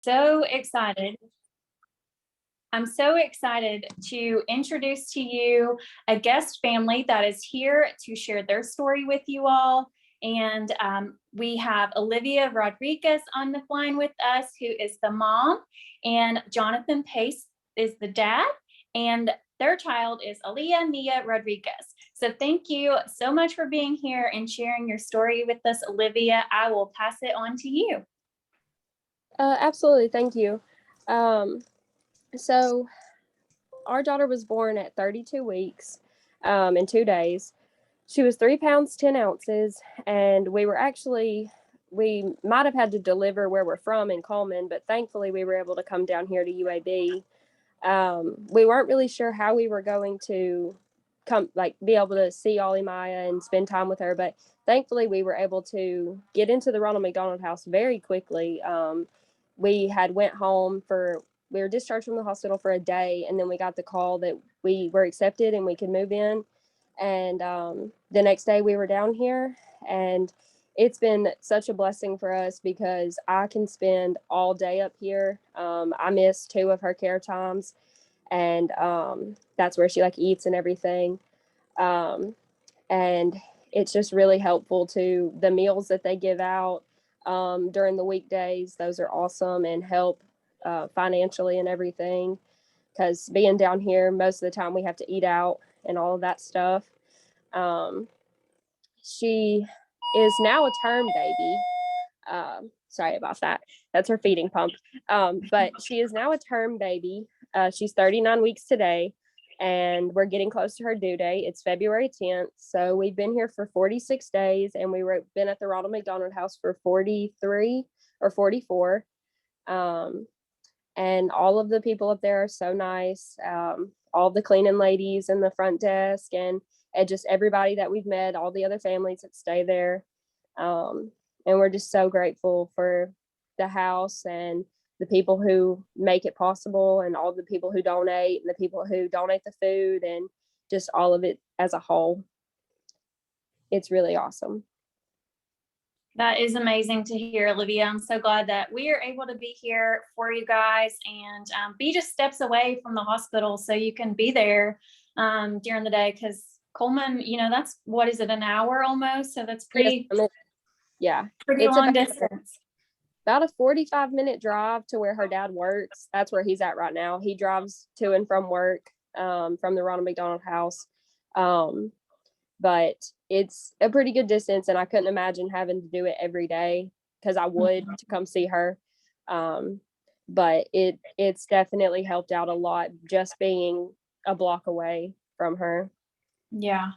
So excited. I'm so excited to introduce to you a guest family that is here to share their story with you all. And we have Olivia Rodriguez on the line with us, who is the mom, and Jonathan Pace is the dad, and their child is Aaliyah Nia Rodriguez. So thank you so much for being here and sharing your story with us, Olivia. I will pass it on to you. Absolutely. Thank you. So our daughter was born at 32 weeks in 2 days. She was 3 pounds, 10 ounces, and we might have had to deliver where we're from in Coleman, but thankfully we were able to come down here to UAB. We weren't really sure how we were going to be able to see Ollie Maya and spend time with her, but thankfully we were able to get into the Ronald McDonald house very quickly. We were discharged from the hospital for a day, and then we got the call that we were accepted and we could move in. And the next day we were down here, and it's been such a blessing for us because I can spend all day up here. I missed 2 of her care times, and that's where she eats and everything. And it's just really helpful to the meals that they give out during the weekdays. Those are awesome and help financially and everything, because being down here most of the time we have to eat out and all of that stuff. She is now a term baby. Sorry about that. That's her feeding pump. But she is now a term baby. She's 39 weeks today, and we're getting close to her due date. It's February 10th. So we've been here for 46 days, and been at the Ronald McDonald house for 43 or 44. And all of the people up there are so nice. All the cleaning ladies and the front desk, and just everybody that we've met, all the other families that stay there. And we're just so grateful for the house and the people who make it possible, and all the people who donate, and the people who donate the food, and just all of it as a whole. It's really awesome. That is amazing to hear, Olivia. I'm so glad that we are able to be here for you guys and be just steps away from the hospital, so you can be there during the day, because Coleman, that's, what is it, an hour almost? So that's pretty, pretty long distance. About a 45-minute drive to where her dad works. That's where he's at right now. He drives to and from work from the Ronald McDonald house. But it's a pretty good distance, and I couldn't imagine having to do it every day, because I would to come see her. But it's definitely helped out a lot just being a block away from her. Yeah,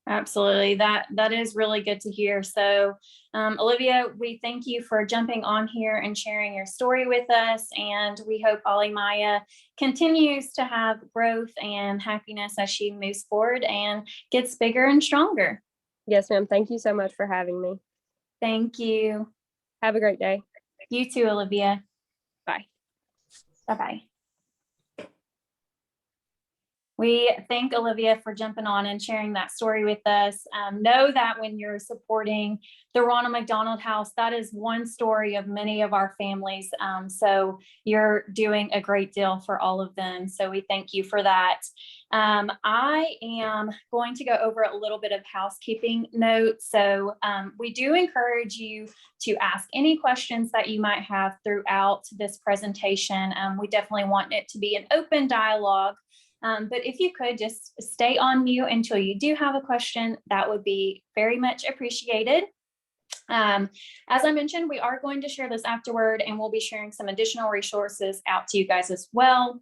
absolutely. That is really good to hear. So, Olivia, we thank you for jumping on here and sharing your story with us. And we hope Ollie Maya continues to have growth and happiness as she moves forward and gets bigger and stronger. Yes, ma'am. Thank you so much for having me. Thank you. Have a great day. You too, Olivia. Bye. Bye-bye. We thank Olivia for jumping on and sharing that story with us. Know that when you're supporting the Ronald McDonald House, that is one story of many of our families. So you're doing a great deal for all of them. So we thank you for that. I am going to go over a little bit of housekeeping notes. So we do encourage you to ask any questions that you might have throughout this presentation. We definitely want it to be an open dialogue. But if you could just stay on mute until you do have a question, that would be very much appreciated. As I mentioned, we are going to share this afterward, and we'll be sharing some additional resources out to you guys as well.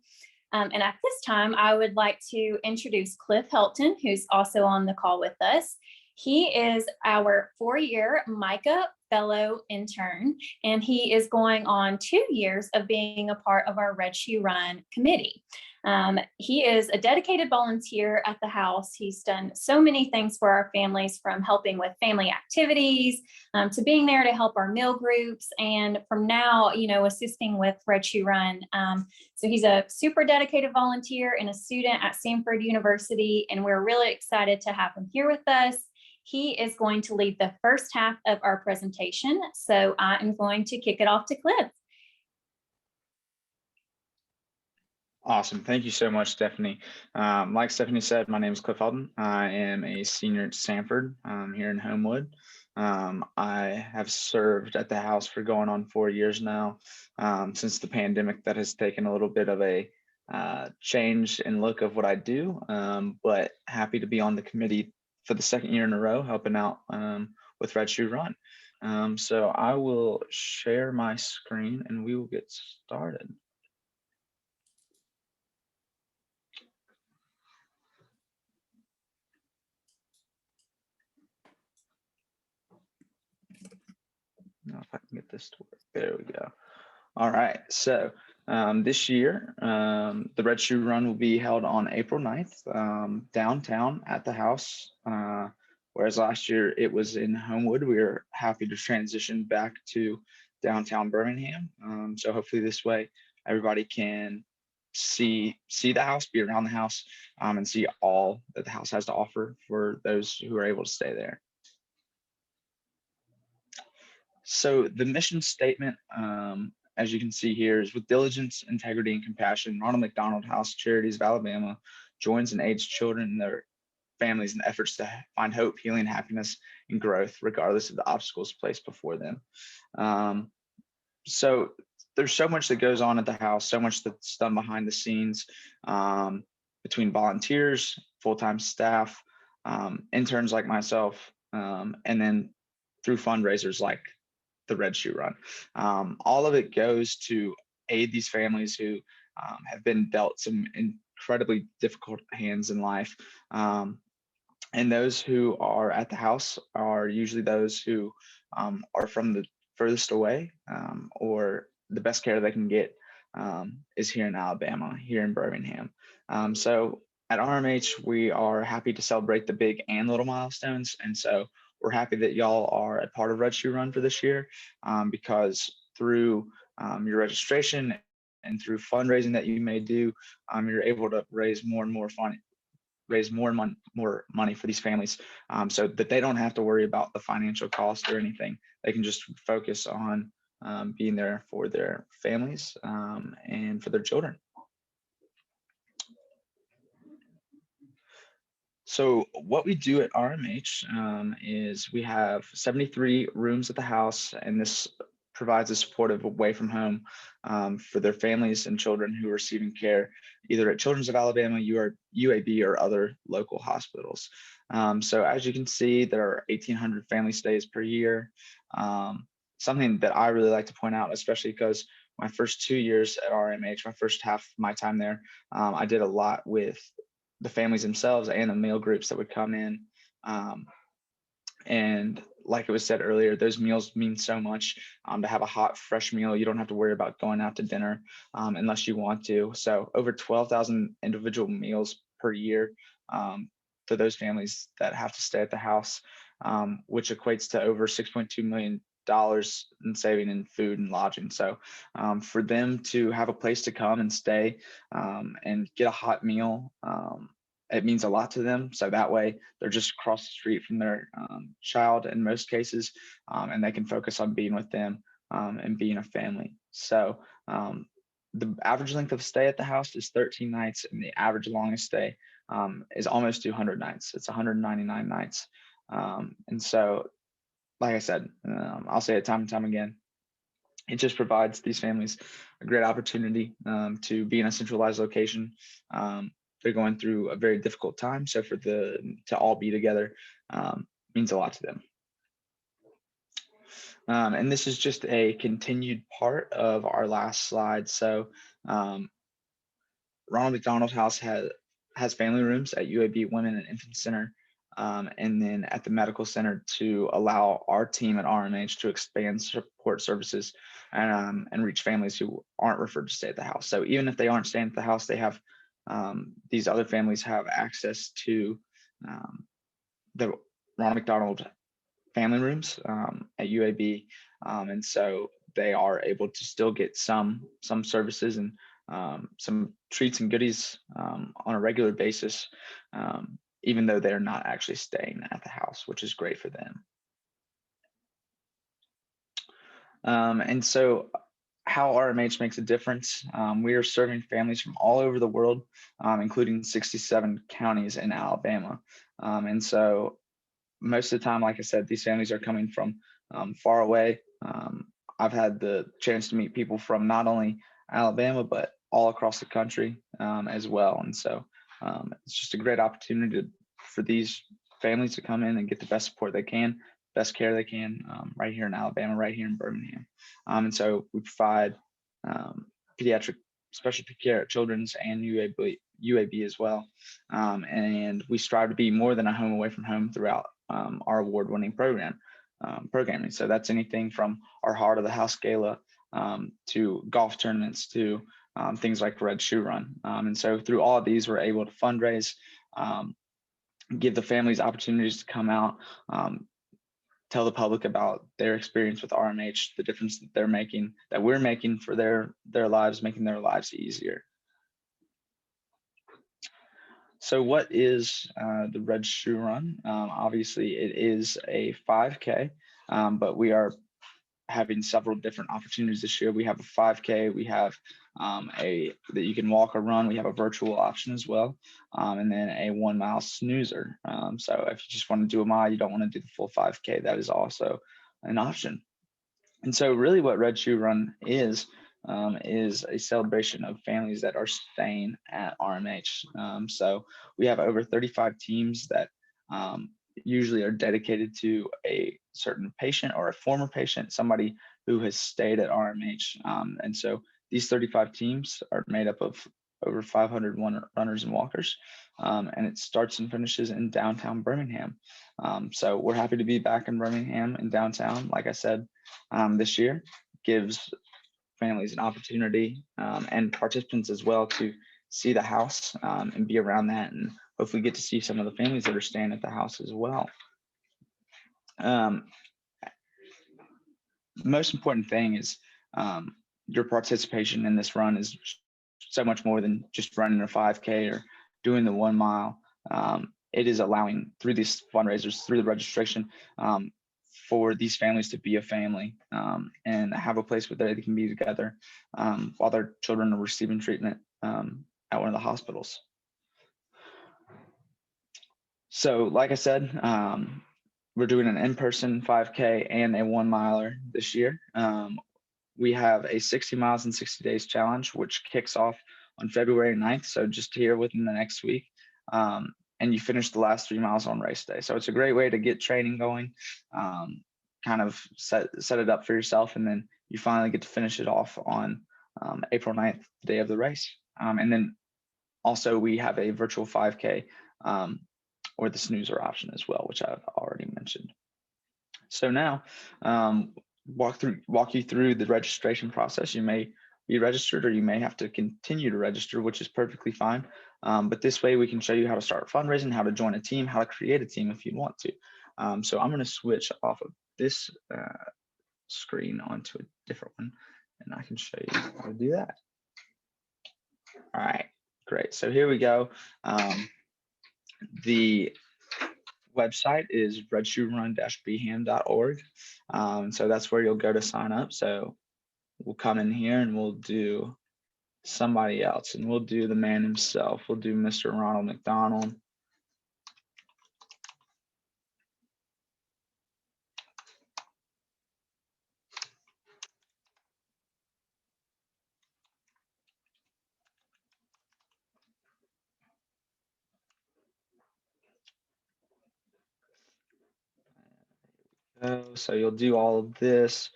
And at this time, I would like to introduce Cliff Helton, who's also on the call with us. He is our 4-year MICA fellow intern, and he is going on 2 years of being a part of our Red Shoe Run committee. He is a dedicated volunteer at the house. He's done so many things for our families, from helping with family activities to being there to help our meal groups, and from now, assisting with Red Shoe Run. So he's a super dedicated volunteer and a student at Samford University, and we're really excited to have him here with us. He is going to lead the first half of our presentation, so I am going to kick it off to Cliff. Awesome. Thank you so much, Stephanie. Like Stephanie said, my name is Cliff Helton. I am a senior at Sanford here in Homewood. I have served at the house for going on 4 years now. Since the pandemic, that has taken a little bit of a change in look of what I do, but happy to be on the committee for the second year in a row, helping out with Red Shoe Run. So I will share my screen and we will get started. Now if I can get this to work. There we go. All right. So this year, the Red Shoe Run will be held on April 9th, downtown at the house. Whereas last year it was in Homewood. We are happy to transition back to downtown Birmingham. So hopefully this way everybody can see the house, be around the house, and see all that the house has to offer for those who are able to stay there. So the mission statement, as you can see here, is with diligence, integrity, and compassion, Ronald McDonald House Charities of Alabama joins and aids children and their families in efforts to find hope, healing, happiness, and growth, regardless of the obstacles placed before them. So there's so much that goes on at the house, so much that's done behind the scenes between volunteers, full-time staff, interns like myself, and then through fundraisers like the Red Shoe Run. All of it goes to aid these families who have been dealt some incredibly difficult hands in life. And those who are at the house are usually those who are from the furthest away, or the best care they can get is here in Alabama, here in Birmingham. So at RMH, we are happy to celebrate the big and little milestones. And so we're happy that y'all are a part of Red Shoe Run for this year, because through your registration and through fundraising that you may do, you're able to raise more and more money for these families, so that they don't have to worry about the financial cost or anything. They can just focus on being there for their families and for their children. So what we do at RMH is we have 73 rooms at the house, and this provides a supportive away from home for their families and children who are receiving care either at Children's of Alabama, UAB, or other local hospitals. So as you can see, there are 1,800 family stays per year. Something that I really like to point out, especially because my first 2 years at RMH, my first half of my time there, I did a lot with the families themselves and the meal groups that would come in. And like it was said earlier, those meals mean so much. To have a hot, fresh meal, you don't have to worry about going out to dinner unless you want to. So over 12,000 individual meals per year to those families that have to stay at the house, which equates to over $6.2 million in saving in food and lodging. So for them to have a place to come and stay and get a hot meal, it means a lot to them. So that way they're just across the street from their child in most cases, and they can focus on being with them and being a family. So the average length of stay at the house is 13 nights, and the average longest stay is almost 200 nights. It's 199 nights. And so, like I said, I'll say it time and time again, it just provides these families a great opportunity to be in a centralized location. They're going through a very difficult time, so for to all be together means a lot to them. And this is just a continued part of our last slide. So Ronald McDonald House has family rooms at UAB Women and Infant Center, and then at the medical center to allow our team at RMH to expand support services and reach families who aren't referred to stay at the house. So even if they aren't staying at the house, they have these other families have access to the Ronald McDonald family rooms at UAB, and so they are able to still get some services and some treats and goodies on a regular basis, even though they're not actually staying at the house, which is great for them. And so how RMH makes a difference. We are serving families from all over the world, including 67 counties in Alabama. And so most of the time, like I said, these families are coming from far away. I've had the chance to meet people from not only Alabama, but all across the country as well. And so it's just a great opportunity for these families to come in and get the best support they can, best care they can right here in Alabama, right here in Birmingham. And so we provide pediatric specialty care, children's and UAB as well. And we strive to be more than a home away from home throughout our award-winning programming. So that's anything from our Heart of the House Gala to golf tournaments to things like Red Shoe Run. And so through all of these, we're able to fundraise, give the families opportunities to come out, tell the public about their experience with RMH, the difference that they're making, that we're making for their lives, making their lives easier. So what is the Red Shoe Run? Obviously, it is a 5K, but we are having several different opportunities this year. We have a 5K, we have that you can walk or run. We have a virtual option as well, and then a 1 mile snoozer. So if you just want to do a mile, you don't want to do the full 5K, that is also an option. And so really what Red Shoe Run is a celebration of families that are staying at RMH. So we have over 35 teams that usually are dedicated to a certain patient or a former patient, somebody who has stayed at RMH. And so these 35 teams are made up of over 500 runners and walkers, and it starts and finishes in downtown Birmingham. So we're happy to be back in Birmingham in downtown. Like I said, this year gives families an opportunity and participants as well to see the house and be around that, and hopefully get to see some of the families that are staying at the house as well. Most important thing is your participation in this run is so much more than just running a 5K or doing the 1 mile. It is allowing, through these fundraisers, through the registration, for these families to be a family and have a place where they can be together while their children are receiving treatment at one of the hospitals. So like I said, we're doing an in-person 5K and a 1 miler this year. We have a 60 miles in 60 days challenge, which kicks off on February 9th. So just here within the next week. And you finish the last 3 miles on race day. So it's a great way to get training going, kind of set it up for yourself. And then you finally get to finish it off on April 9th, the day of the race. And then also we have a virtual 5K or the snoozer option as well, which I've already mentioned. So now walk you through the registration process. You may be registered or you may have to continue to register, which is perfectly fine. But this way we can show you how to start fundraising, how to join a team, how to create a team if you want to. So I'm going to switch off of this screen onto a different one, and I can show you how to do that. All right, great. So here we go. The website is redshoerun-beham.org. So that's where you'll go to sign up. So we'll come in here and we'll do somebody else, and we'll do the man himself. We'll do Mr. Ronald McDonald. So you'll do all of this.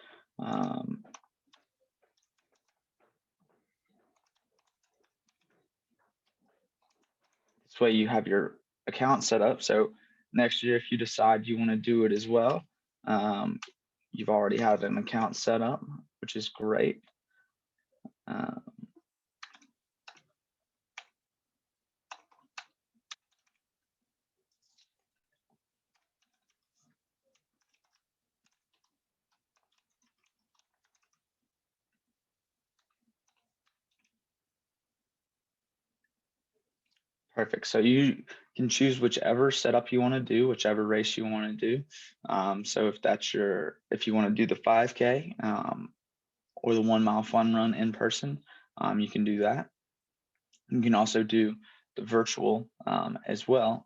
This way you have your account set up. So next year, if you decide you want to do it as well, you've already had an account set up, which is great. Perfect. So you can choose whichever setup you want to do, whichever race you want to do. So if you want to do the 5K, or the 1 mile fun run in person, you can do that. You can also do the virtual as well.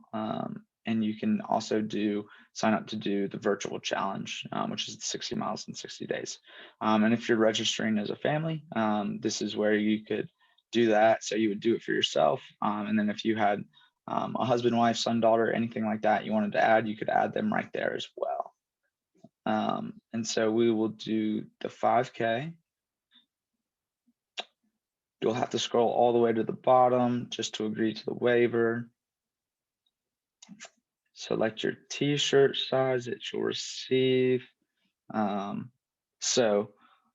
And you can also sign up to do the virtual challenge, which is 60 miles in 60 days. And if you're registering as a family, this is where you could do that. So you would do it for yourself. And then if you had a husband, wife, son, daughter, anything like that you wanted to add, you could add them right there as well. And so we will do the 5K. You'll have to scroll all the way to the bottom just to agree to the waiver. Select your t-shirt size that you'll receive. So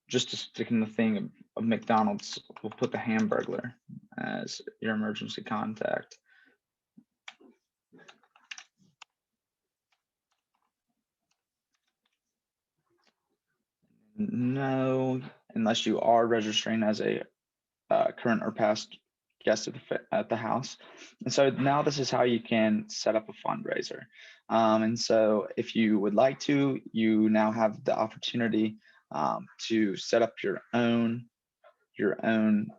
just to stick in the thing of McDonald's, we'll put the Hamburglar as your emergency contact. No, unless you are registering as a current or past guest at the house. And so now this is how you can set up a fundraiser. And so if you would like to, you now have the opportunity to set up your own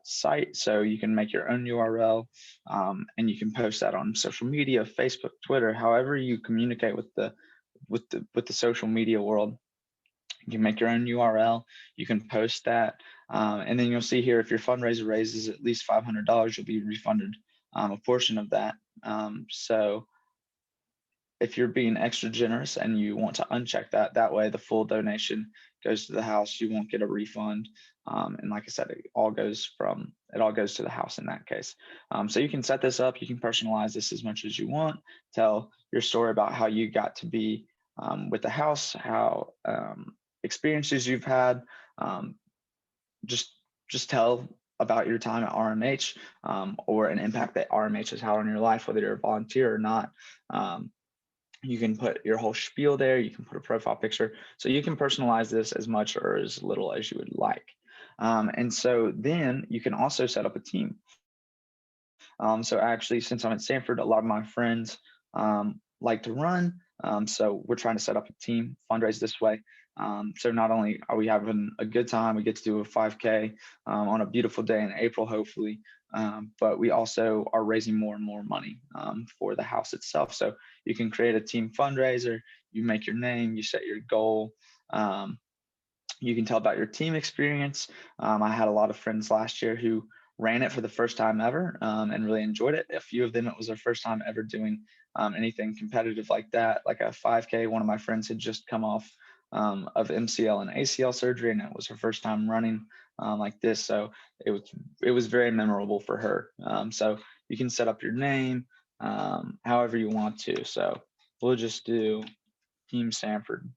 site. So you can make your own URL and you can post that on social media, Facebook, Twitter, however you communicate with the social media world. You can make your own URL, you can post that, and then you'll see here if your fundraiser raises at least $500, you'll be refunded a portion of that. So if you're being extra generous and you want to uncheck that way the full donation goes to the house, you won't get a refund. And like I said, it all goes to the house in that case. So you can set this up, you can personalize this as much as you want, tell your story about how you got to be with the house, how experiences you've had, just tell about your time at RMH or an impact that RMH has had on your life, whether you're a volunteer or not. You can put your whole spiel there, you can put a profile picture, so you can personalize this as much or as little as you would like. And so then you can also set up a team. So actually, since I'm at Stanford, a lot of my friends like to run. So we're trying to set up a team, fundraise this way. So not only are we having a good time, we get to do a 5K on a beautiful day in April, hopefully, but we also are raising more and more money for the house itself. So you can create a team fundraiser, you make your name, you set your goal. You can tell about your team experience. I had a lot of friends last year who ran it for the first time ever and really enjoyed it. A few of them, it was their first time ever doing anything competitive like that, like a 5K. One of my friends had just come off of MCL and ACL surgery, and it was her first time running like this. So it was very memorable for her. So you can set up your name however you want to. So we'll just do Team Stanford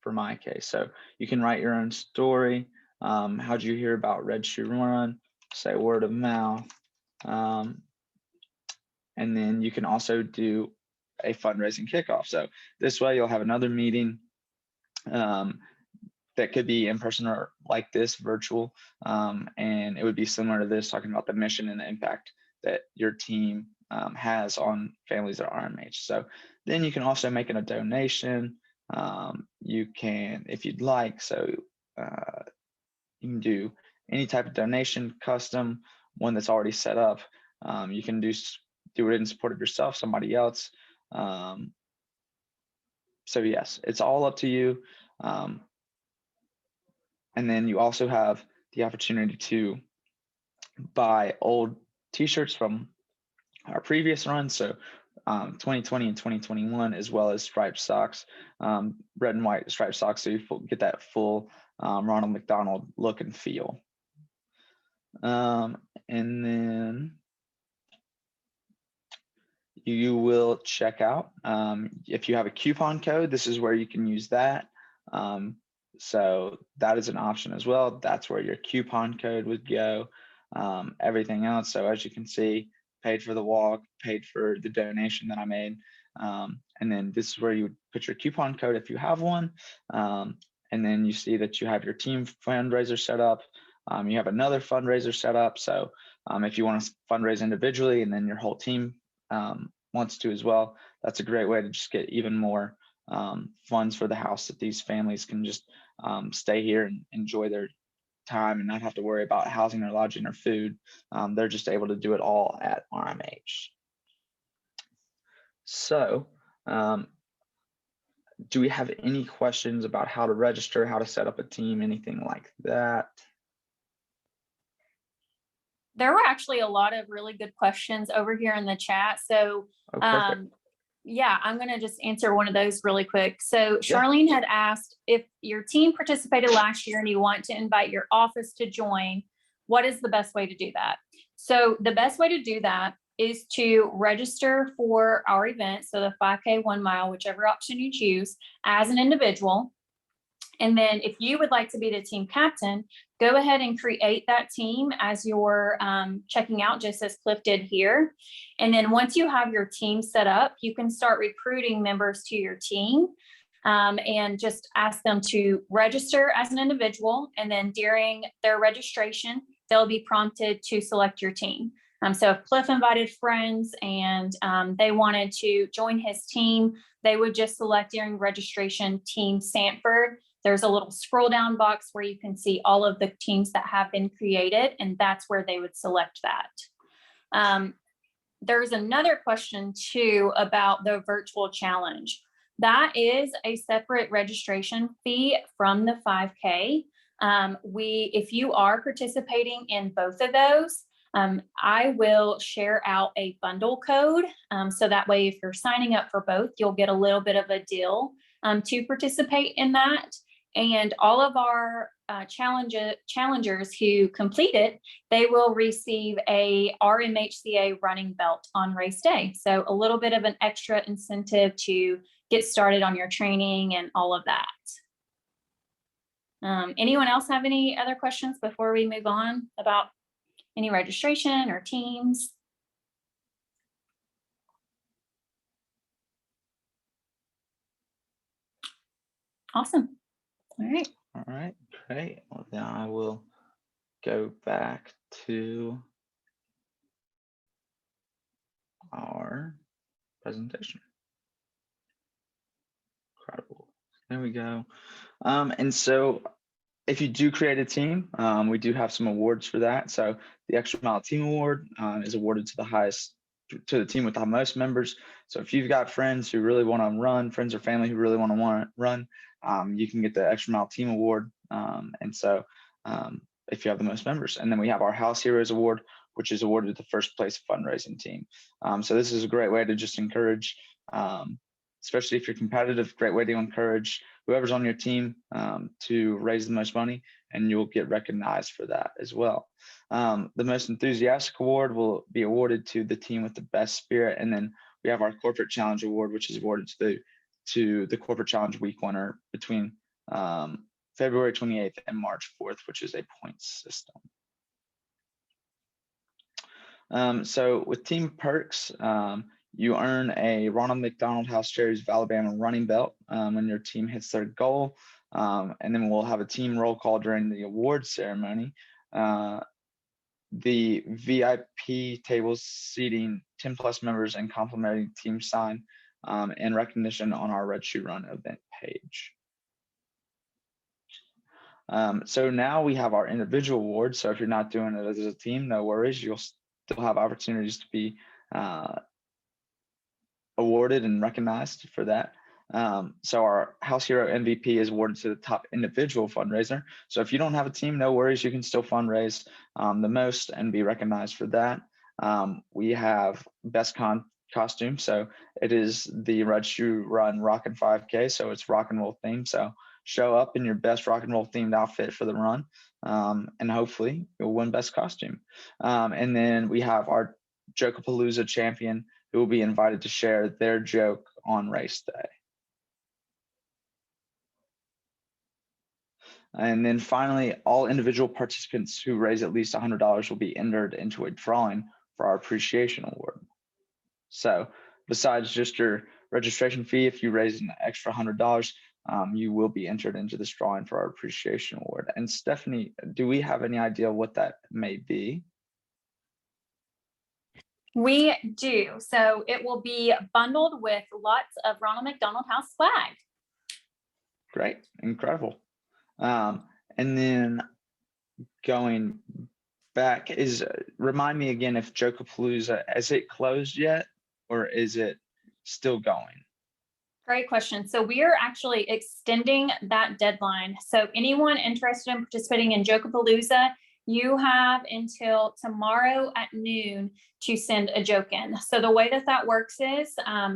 for my case. So you can write your own story. How'd you hear about Red Shoe Run? Say word of mouth. And then you can also do a fundraising kickoff. So this way you'll have another meeting that could be in person or like this, virtual. And it would be similar to this, talking about the mission and the impact that your team has on families at RMH. So then you can also make a donation. You can, if you'd like, so you can do any type of donation, custom, one that's already set up. You can do it in support of yourself, somebody else. So yes, it's all up to you. And then you also have the opportunity to buy old t-shirts from our previous run. So 2020 and 2021, as well as striped socks, red and white striped socks. So you get that full Ronald McDonald look and feel. And then you will check out. If you have a coupon code, this is where you can use that. So that is an option as well. That's where your coupon code would go. Everything else. So as you can see, paid for the walk, paid for the donation that I made. And then this is where you would put your coupon code if you have one. And then you see that you have your team fundraiser set up. You have another fundraiser set up. So if you want to fundraise individually and then your whole team wants to as well, that's a great way to just get even more funds for the house that these families can just stay here and enjoy time and not have to worry about housing or lodging or food. They're just able to do it all at RMH. So do we have any questions about how to register, how to set up a team, anything like that? There were actually a lot of really good questions over here in the chat. So Oh, perfect. yeah, I'm going to just answer one of those really quick. So Charlene had asked, if your team participated last year and you want to invite your office to join, what is the best way to do that? So the best way to do that is to register for our event. So the 5K, 1 mile, whichever option you choose, as an individual. And then if you would like to be the team captain, go ahead and create that team as you're checking out, just as Cliff did here. And then once you have your team set up, you can start recruiting members to your team and just ask them to register as an individual. And then during their registration, they'll be prompted to select your team. So if Cliff invited friends and they wanted to join his team, they would just select during registration Team Sanford. There's a little scroll down box where you can see all of the teams that have been created, and that's where they would select that. There's another question too about the virtual challenge. That is a separate registration fee from the 5K. If you are participating in both of those, I will share out a bundle code. So that way, if you're signing up for both, you'll get a little bit of a deal to participate in that. And all of our challengers who complete it, they will receive a RMHCA running belt on race day. So a little bit of an extra incentive to get started on your training and all of that. Anyone else have any other questions before we move on about any registration or teams? Awesome. All right. All right, great. Well, then I will go back to our presentation. Incredible. There we go. And so if you do create a team, we do have some awards for that. So the Extra Mile Team Award is awarded to the team with the most members. So if you've got friends who really want to run, friends or family who really want to run, you can get the Extra Mile Team Award. And so if you have the most members, and then we have our House Heroes Award, which is awarded to the first place fundraising team. So this is a great way to just encourage, especially if you're competitive, great way to encourage whoever's on your team to raise the most money, and you'll get recognized for that as well. The Most Enthusiastic Award will be awarded to the team with the best spirit. And then we have our Corporate Challenge Award, which is awarded to the Corporate Challenge Week winner between February 28th and March 4th, which is a points system. So with team perks, you earn a Ronald McDonald House Charities of Alabama running belt when your team hits their goal. And then we'll have a team roll call during the award ceremony. The VIP tables seating 10 plus members and complimentary team sign and recognition on our Red Shoe Run event page. So now we have our individual awards. So if you're not doing it as a team, no worries. You'll still have opportunities to be awarded and recognized for that. So our House Hero MVP is awarded to the top individual fundraiser. So if you don't have a team, no worries, you can still fundraise the most and be recognized for that. We have best costume. So it is the Red Shoe Run Rockin 5K. So it's rock and roll themed. So show up in your best rock and roll themed outfit for the run. And hopefully you'll win best costume. And then we have our Jokapalooza champion who will be invited to share their joke on race day. And then finally, all individual participants who raise at least $100 will be entered into a drawing for our appreciation award. So besides just your registration fee, if you raise an extra $100, you will be entered into this drawing for our appreciation award. And Stephanie, do we have any idea what that may be? We do. So it will be bundled with lots of Ronald McDonald House swag. Great, incredible. And then going back, remind me again if Jokapalooza, has it closed yet or is it still going? Great question. So we are actually extending that deadline. So anyone interested in participating in Jokapalooza, you have until tomorrow at noon to send a joke in. So the way that works is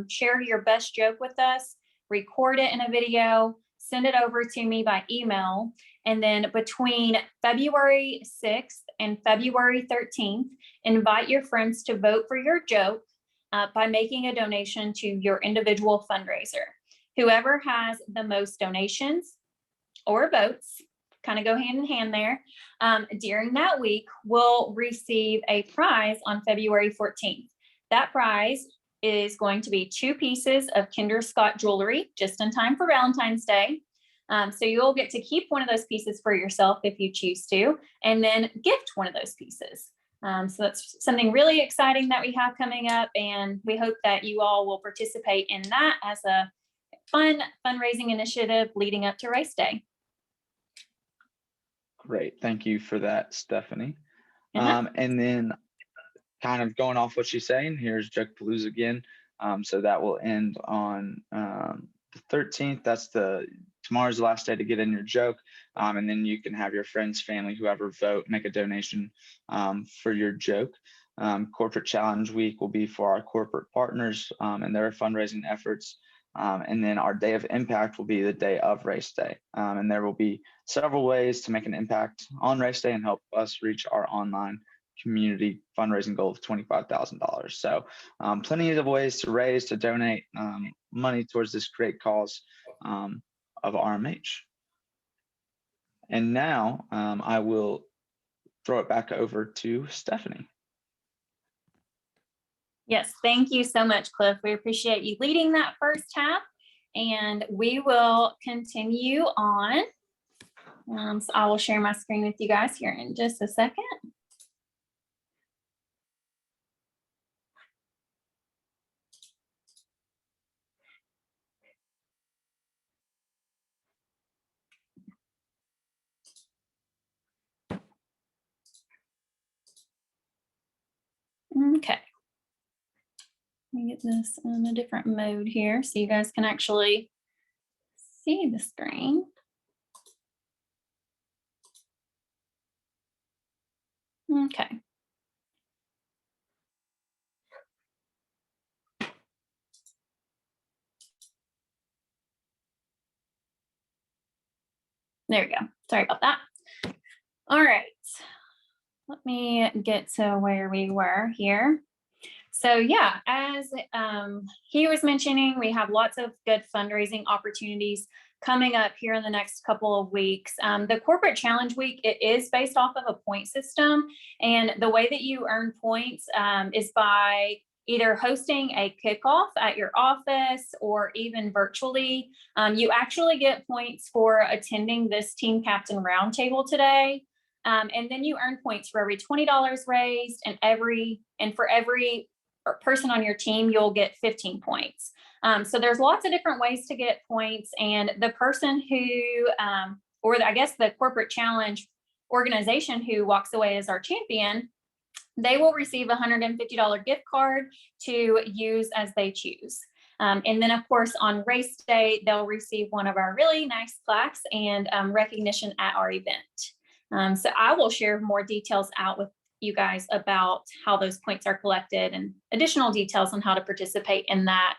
share your best joke with us, record it in a video, send it over to me by email. And then between February 6th and February 13th, invite your friends to vote for your joke by making a donation to your individual fundraiser. Whoever has the most donations or votes, kind of go hand in hand there, during that week will receive a prize on February 14th. That prize is going to be 2 pieces of Kinder Scott jewelry, just in time for Valentine's Day. So you'll get to keep one of those pieces for yourself if you choose to, and then gift one of those pieces. So that's something really exciting that we have coming up, and we hope that you all will participate in that as a fun fundraising initiative leading up to race day. Great. Thank you for that, Stephanie. Uh-huh. And then kind of going off what she's saying, here's Jokapalooza again. So that will end on the 13th. Tomorrow's the last day to get in your joke. And then you can have your friends, family, whoever vote, make a donation for your joke. Corporate Challenge Week will be for our corporate partners and their fundraising efforts. And then our day of impact will be the day of race day. And there will be several ways to make an impact on race day and help us reach our online community fundraising goal of $25,000. So plenty of ways to donate money towards this great cause of RMH. And now I will throw it back over to Stephanie. Yes, thank you so much, Cliff. We appreciate you leading that first half, and we will continue on. So I will share my screen with you guys here in just a second. Okay. Let me get this in a different mode here so you guys can actually see the screen. Okay. There we go. Sorry about that. All right. Let me get to where we were here. So yeah, as he was mentioning, we have lots of good fundraising opportunities coming up here in the next couple of weeks. The Corporate Challenge Week, it is based off of a point system. And the way that you earn points is by either hosting a kickoff at your office or even virtually. You actually get points for attending this team captain roundtable today. And then you earn points for every $20 raised, and for every person on your team, you'll get 15 points. So there's lots of different ways to get points, and the person who, the Corporate Challenge organization who walks away as our champion, they will receive a $150 gift card to use as they choose. And then of course on race day, they'll receive one of our really nice plaques and recognition at our event. So I will share more details out with you guys about how those points are collected and additional details on how to participate in that.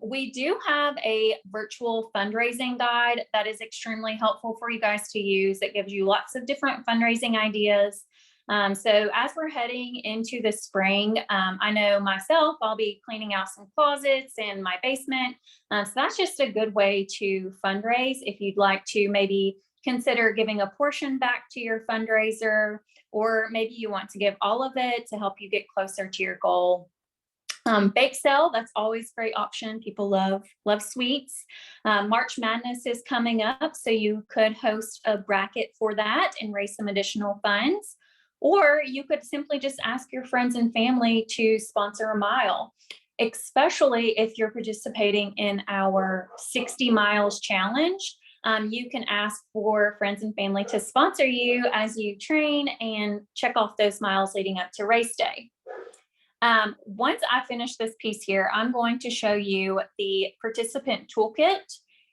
We do have a virtual fundraising guide that is extremely helpful for you guys to use. It gives you lots of different fundraising ideas. So as we're heading into the spring, I know myself, I'll be cleaning out some closets in my basement. So that's just a good way to fundraise if you'd like to maybe consider giving a portion back to your fundraiser, or maybe you want to give all of it to help you get closer to your goal. Bake sale, that's always a great option. People love sweets. March Madness is coming up, so you could host a bracket for that and raise some additional funds. Or you could simply just ask your friends and family to sponsor a mile, especially if you're participating in our 60 miles challenge. You can ask for friends and family to sponsor you as you train and check off those miles leading up to race day. Once I finish this piece here, I'm going to show you the participant toolkit.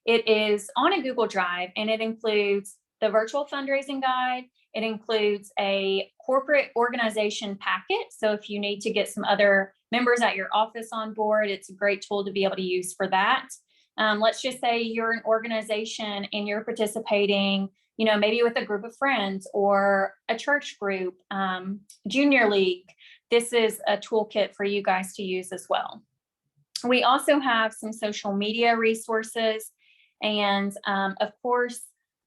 It is on a Google Drive, and it includes the virtual fundraising guide. It includes a corporate organization packet. So if you need to get some other members at your office on board, it's a great tool to be able to use for that. Let's just say you're an organization and you're participating, maybe with a group of friends or a church group, junior league. This is a toolkit for you guys to use as well. We also have some social media resources. And of course,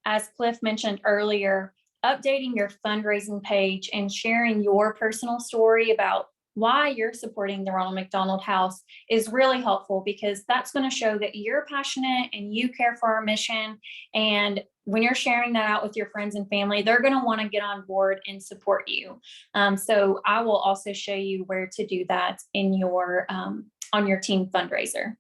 as Cliff mentioned earlier, updating your fundraising page and sharing your personal story about why you're supporting the Ronald McDonald House is really helpful, because that's going to show that you're passionate and you care for our mission. And when you're sharing that out with your friends and family, they're going to want to get on board and support you. So I will also show you where to do that in your on your team fundraiser.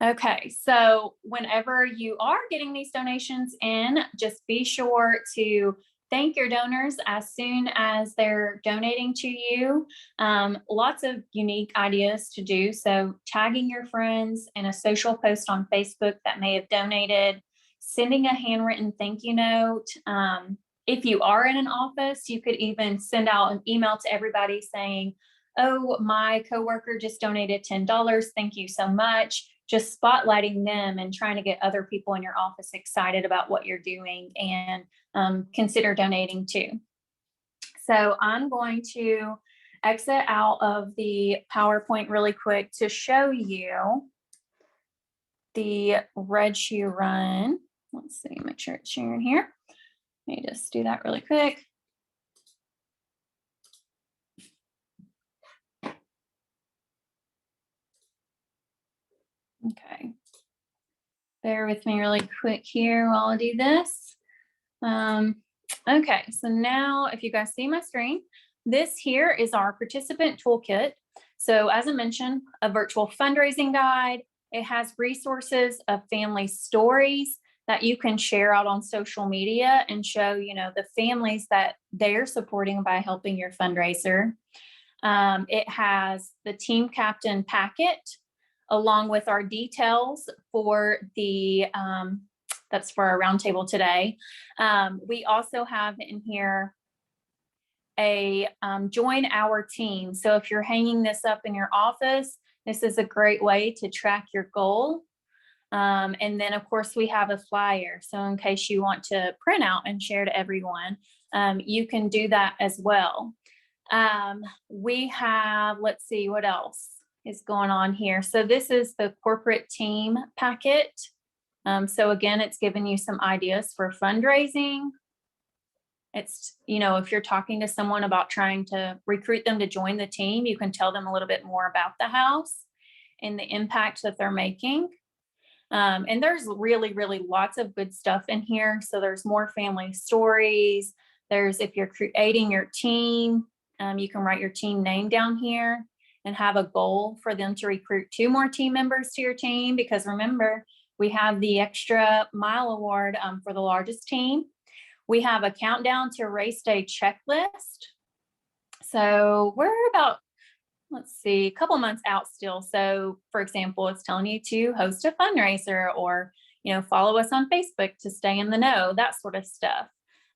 Okay, so whenever you are getting these donations in, just be sure to thank your donors as soon as they're donating to you. Lots of unique ideas to do. So tagging your friends in a social post on Facebook that may have donated, sending a handwritten thank you note. If you are in an office, you could even send out an email to everybody saying, oh, my coworker just donated $10. Thank you so much. Just spotlighting them and trying to get other people in your office excited about what you're doing and consider donating too. So I'm going to exit out of the PowerPoint really quick to show you the Red Shoe Run. Let's see, make sure it's sharing here. Let me just do that really quick. Okay, bear with me really quick here while I do this. Okay, so now if you guys see my screen, this here is our participant toolkit. So as I mentioned, a virtual fundraising guide. It has resources of family stories that you can share out on social media and show, the families that they're supporting by helping your fundraiser. It has the team captain packet, along with our details for the, that's for our roundtable today. We also have in here a join our team. So if you're hanging this up in your office, this is a great way to track your goal. And then of course we have a flyer. So in case you want to print out and share to everyone, you can do that as well. We have, let's see what else is going on here. So this is the corporate team packet. So again, it's giving you some ideas for fundraising. It's, if you're talking to someone about trying to recruit them to join the team, you can tell them a little bit more about the house and the impact that they're making. And there's really, really lots of good stuff in here. So there's more family stories. There's, if you're creating your team, you can write your team name down here and have a goal for them to recruit 2 more team members to your team. Because remember, we have the extra mile award for the largest team. We have a countdown to race day checklist. So we're about, let's see, a couple months out still. So for example, it's telling you to host a fundraiser or, follow us on Facebook to stay in the know, that sort of stuff.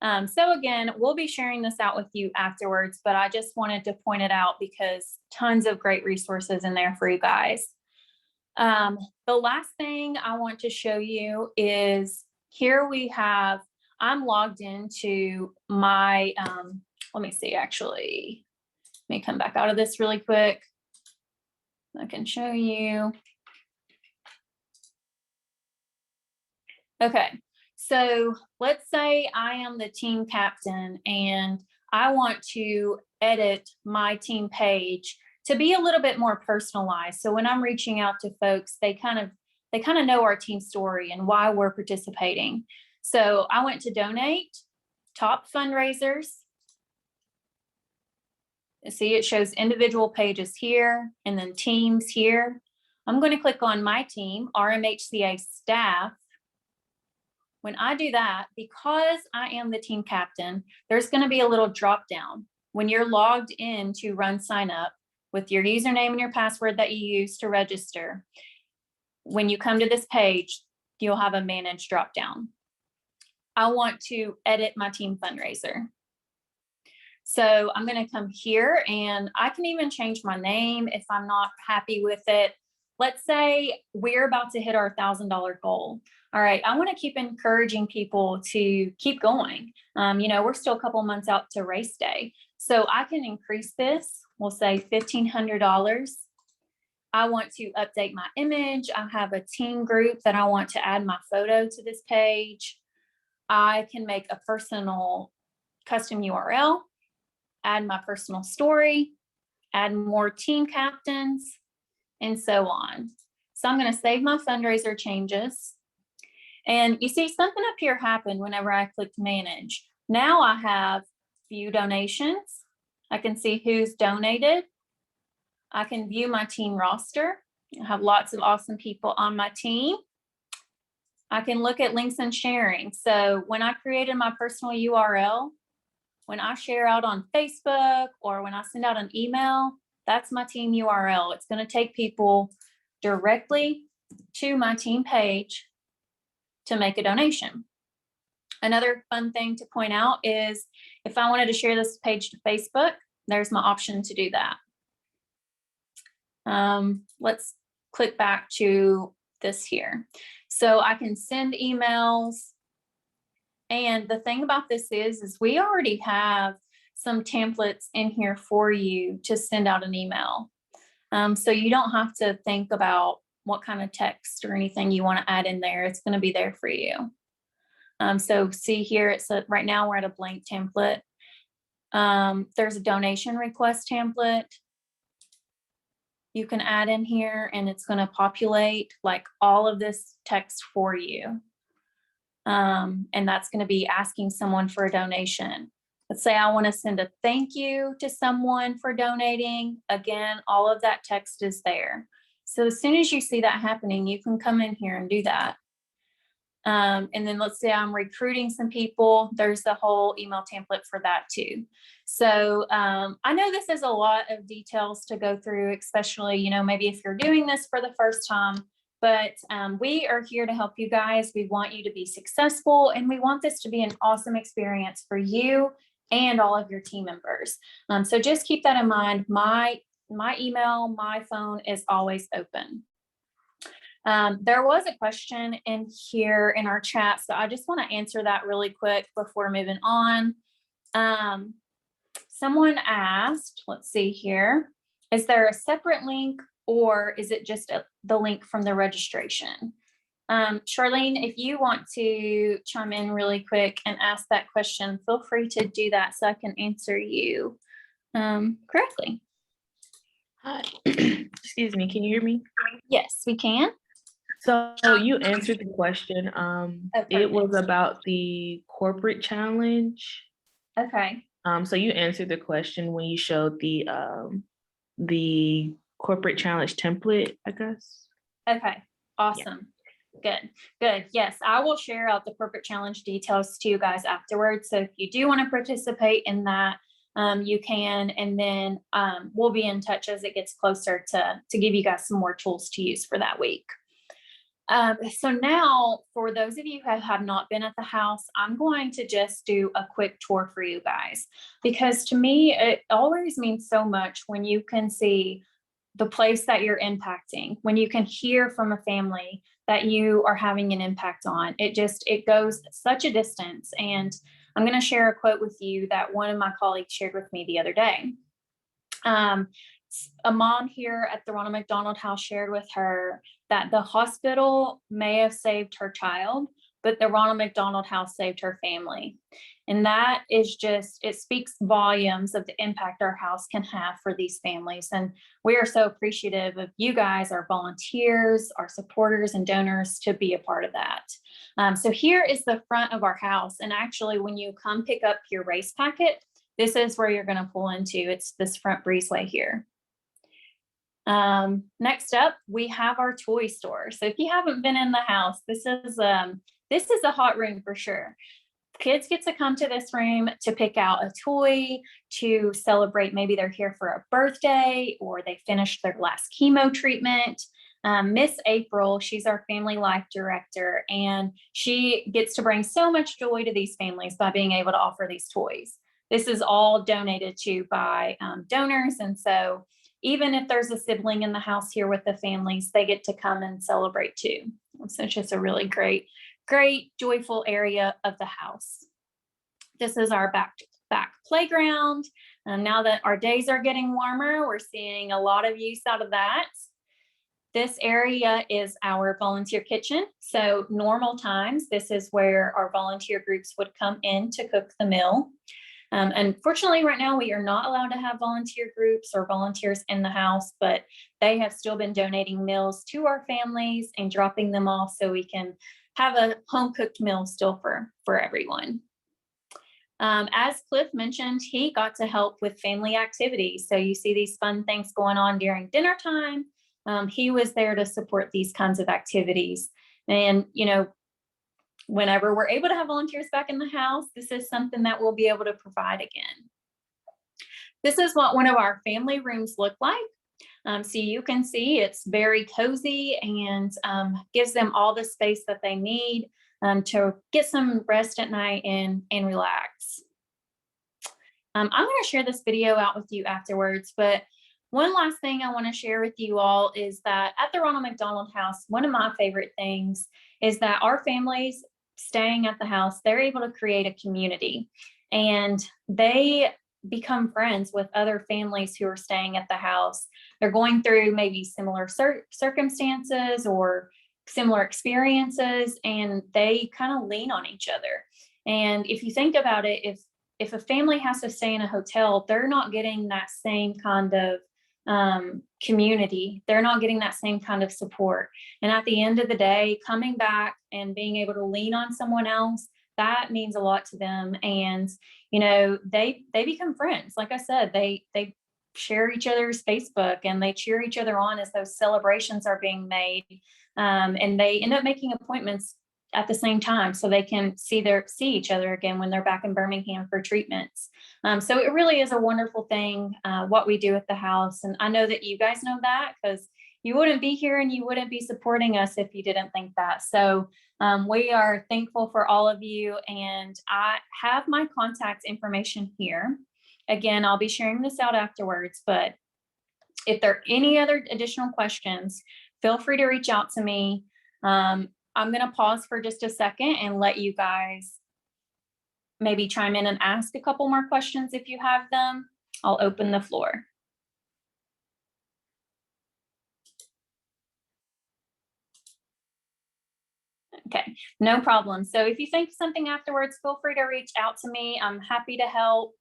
So again, we'll be sharing this out with you afterwards, but I just wanted to point it out because tons of great resources in there for you guys. The last thing I want to show you is here we have, I'm logged into my, let me see, actually, let me come back out of this really quick. I can show you. Okay. So let's say I am the team captain and I want to edit my team page to be a little bit more personalized. So when I'm reaching out to folks, they kind of know our team story and why we're participating. So I went to donate, top fundraisers. See, it shows individual pages here and then teams here. I'm going to click on my team, RMHCA staff. When I do that, because I am the team captain, there's going to be a little drop down. When you're logged in to run sign up with your username and your password that you use to register, when you come to this page, you'll have a manage drop down. I want to edit my team fundraiser. So I'm going to come here, and I can even change my name if I'm not happy with it. Let's say we're about to hit our $1,000 goal. All right, I want to keep encouraging people to keep going. We're still a couple months out to race day. So I can increase this. We'll say $1,500. I want to update my image. I have a team group that I want to add my photo to this page. I can make a personal custom URL, add my personal story, add more team captains, and so on. So I'm going to save my fundraiser changes. And you see something up here happen whenever I click manage. Now I have view donations. I can see who's donated. I can view my team roster. I have lots of awesome people on my team. I can look at links and sharing. So when I created my personal URL, when I share out on Facebook or when I send out an email, that's my team URL. It's going to take people directly to my team page to make a donation. Another fun thing to point out is if I wanted to share this page to Facebook, there's my option to do that. Let's click back to this here. So I can send emails. And the thing about this is we already have some templates in here for you to send out an email. So you don't have to think about what kind of text or anything you want to add in there. It's going to be there for you. So see here, it's right now we're at a blank template. There's a donation request template you can add in here, and it's going to populate like all of this text for you. And that's going to be asking someone for a donation. Let's say I want to send a thank you to someone for donating. Again, all of that text is there. So as soon as you see that happening, you can come in here and do that. And then let's say I'm recruiting some people. There's the whole email template for that too. So I know this is a lot of details to go through, especially, maybe if you're doing this for the first time, but we are here to help you guys. We want you to be successful, and we want this to be an awesome experience for you and all of your team members. So just keep that in mind. My email, my phone is always open. There was a question in here in our chat, so I just want to answer that really quick before moving on. Someone asked, let's see here, is there a separate link or is it just the link from the registration? Charlene, if you want to chime in really quick and ask that question, feel free to do that so I can answer you correctly. Hi. Excuse me, can you hear me? Yes, we can. So you answered the question. It was about the corporate challenge. Okay. So you answered the question when you showed the corporate challenge template, I guess. Okay, awesome. Yeah. Good. Yes, I will share out the corporate challenge details to you guys afterwards. So if you do want to participate in that, you can, and then we'll be in touch as it gets closer to give you guys some more tools to use for that week. So now, for those of you who have not been at the house, I'm going to just do a quick tour for you guys, because to me, it always means so much when you can see the place that you're impacting, when you can hear from a family that you are having an impact on. It goes such a distance. And I'm going to share a quote with you that one of my colleagues shared with me the other day. A mom here at the Ronald McDonald House shared with her that the hospital may have saved her child, but the Ronald McDonald House saved her family. And that is it speaks volumes of the impact our house can have for these families. And we are so appreciative of you guys, our volunteers, our supporters and donors, to be a part of that. So here is the front of our house. And actually, when you come pick up your race packet, this is where you're going to pull into. It's this front breezeway here. Next up, we have our toy store. So if you haven't been in the house, this is a hot room for sure. Kids get to come to this room to pick out a toy, to celebrate. Maybe they're here for a birthday or they finished their last chemo treatment. Miss April, she's our family life director, and she gets to bring so much joy to these families by being able to offer these toys. This is all donated to by donors. And so even if there's a sibling in the house here with the families, they get to come and celebrate too. So it's just a really great, joyful area of the house. This is our back playground. Now that our days are getting warmer, we're seeing a lot of use out of that. This area is our volunteer kitchen. So normal times, this is where our volunteer groups would come in to cook the meal. Unfortunately, right now, we are not allowed to have volunteer groups or volunteers in the house, but they have still been donating meals to our families and dropping them off so we can have a home cooked meal still for everyone. As Cliff mentioned, he got to help with family activities. So you see these fun things going on during dinner time. He was there to support these kinds of activities. And, whenever we're able to have volunteers back in the house, this is something that we'll be able to provide again. This is what one of our family rooms look like. So you can see it's very cozy and gives them all the space that they need to get some rest at night and relax. I'm going to share this video out with you afterwards, but one last thing I want to share with you all is that at the Ronald McDonald House, one of my favorite things is that our families staying at the house, they're able to create a community, and they become friends with other families who are staying at the house. They're going through maybe similar circumstances or similar experiences, and they kind of lean on each other. And if you think about it, if a family has to stay in a hotel, they're not getting that same kind of community. They're not getting that same kind of support. And at the end of the day, coming back and being able to lean on someone else, that means a lot to them. And, they become friends. Like I said, they share each other's Facebook and they cheer each other on as those celebrations are being made. And they end up making appointments at the same time so they can see each other again when they're back in Birmingham for treatments. So it really is a wonderful thing, what we do at the house. And I know that you guys know that, because you wouldn't be here and you wouldn't be supporting us if you didn't think that. So we are thankful for all of you. And I have my contact information here. Again, I'll be sharing this out afterwards, but if there are any other additional questions, feel free to reach out to me. I'm going to pause for just a second and let you guys maybe chime in and ask a couple more questions if you have them. I'll open the floor. Okay, no problem. So if you think of something afterwards, feel free to reach out to me. I'm happy to help.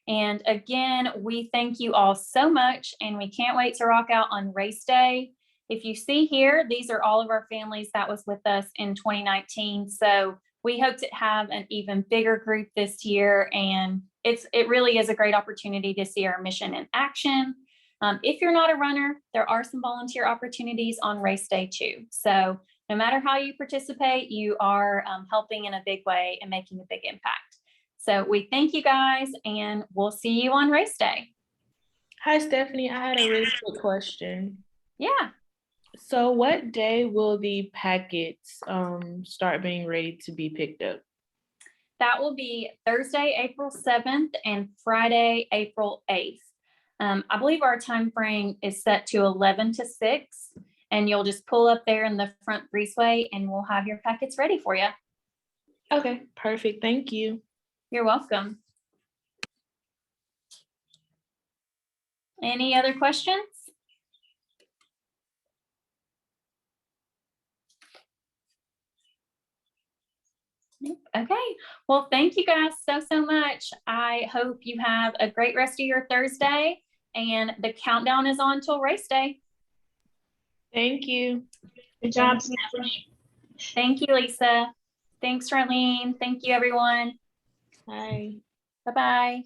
And again, we thank you all so much, and we can't wait to rock out on race day. If you see here, these are all of our families that was with us in 2019. So we hope to have an even bigger group this year. And it really is a great opportunity to see our mission in action. If you're not a runner, there are some volunteer opportunities on race day too. So no matter how you participate, you are helping in a big way and making a big impact. So we thank you guys, and we'll see you on race day. Hi, Stephanie. I had a really quick question. Yeah. So what day will the packets start being ready to be picked up? That will be Thursday, April 7th and Friday, April 8th. I believe our time frame is set to 11 to 6, and you'll just pull up there in the front breezeway and we'll have your packets ready for you. Okay, perfect. Thank you. You're welcome. Any other questions? Okay, well, thank you guys so much. I hope you have a great rest of your Thursday, and the countdown is on till race day. Thank you. Good job, Stephanie. Thank you, Lisa. Thanks, Charlene. Thank you, everyone. Bye. Bye-bye.